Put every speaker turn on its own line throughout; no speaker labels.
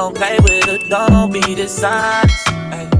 don't play with her, don't be dishonest. Ay,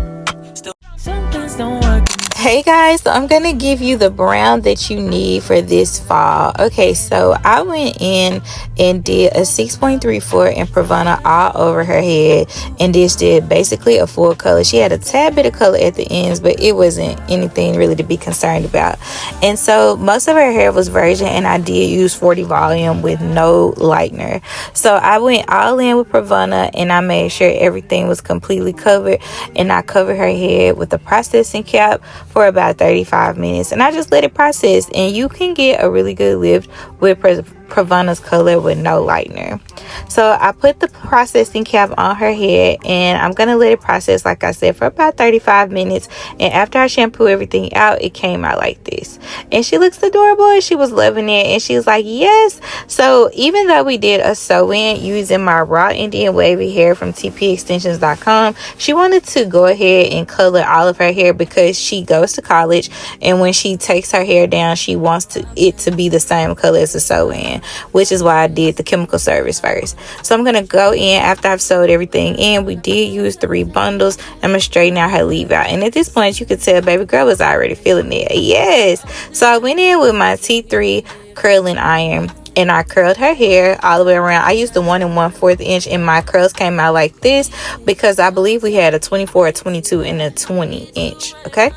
still, some things don't work. Hey guys, so I'm gonna give you the brown that you need for this fall. Okay, so I went in and did a 6.34 in Pravana all over her head, and this did basically a full color. She had a tad bit of color at the ends, but it wasn't anything really to be concerned about. And so most of her hair was virgin, and I did use 40 volume with no lightener. So I went all in with Pravana, and I made sure everything was completely covered, and I covered her head with a processing cap for about 35 minutes, and I just let it process. And you can get a really good lift with Pravana's color with no lightener. So I put the processing cap on her head, and I'm gonna let it process, like I said, for about 35 minutes. And after I shampoo everything out, it came out like this, and she looks adorable, and she was loving it, and she was like, yes. So even though we did a sew-in using my raw Indian wavy hair from tpextensions.com, she wanted to go ahead and color all of her hair because she goes to college, and when she takes her hair down, she wants it to be the same color as the sew-in, which is why I did the chemical service first. So I'm gonna go in after I've sewed everything in. We did use 3 bundles. I'm gonna straighten out her leave out, and at this point you could tell baby girl was already feeling it. Yes. So I went in with my T3 curling iron, and I curled her hair all the way around. I used the 1 1/4 inch, and my curls came out like this because I believe we had a 24, a 22, and a 20 inch. Okay,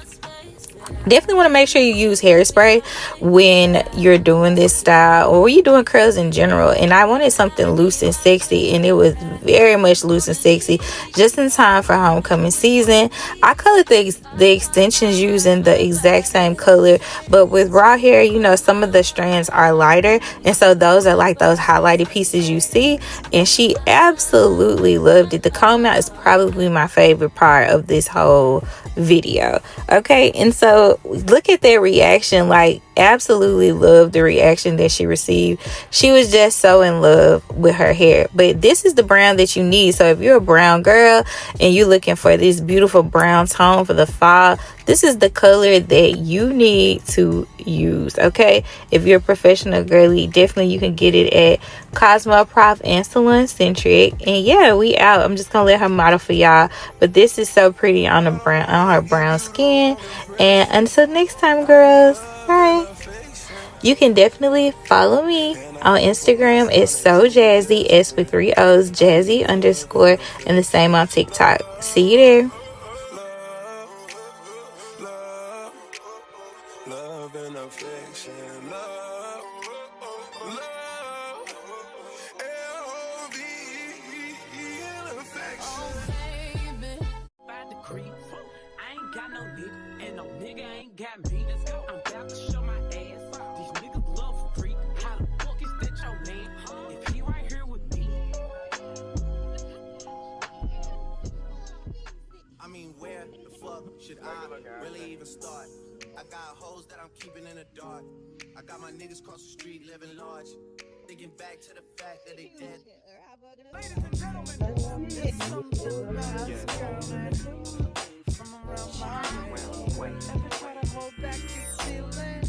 definitely want to make sure you use hairspray when you're doing this style, or you're doing curls in general. And I wanted something loose and sexy, and it was very much loose and sexy, just in time for homecoming season. I colored the extensions using the exact same color, but with raw hair, you know, some of the strands are lighter, and so those are like those highlighted pieces you see. And she absolutely loved it. The comb out is probably my favorite part of this whole video. Okay, and so look at their reaction. Like, absolutely love the reaction that she received. She was just so in love with her hair. But this is the brown that you need. So if you're a brown girl and you're looking for this beautiful brown tone for the fall, this is the color that you need to use. Okay, if you're a professional girly, definitely you can get it at Cosmoprof and Salon Centric. And yeah, we out. I'm just gonna let her model for y'all, but this is so pretty on her brown skin. And until next time, girls, bye. You can definitely follow me on Instagram. It's so jazzy, S with 3 O's, jazzy _ and the same on TikTok. See you there. Love and affection, love, L-O-V-E and affection. Oh, baby. By the creek, I ain't got no nigga, and no nigga ain't got me. Let's go. I'm about to show my ass. These niggas love a freak. How the fuck is that your man? If he right here with me. I mean, where the fuck should I really even start? I got hoes that I'm keeping in the dark. I got my niggas across the street living large. Thinking back to the fact that they dead. Ladies and gentlemen, it's something about this girl from around my way. Every time I hold back, you feel it.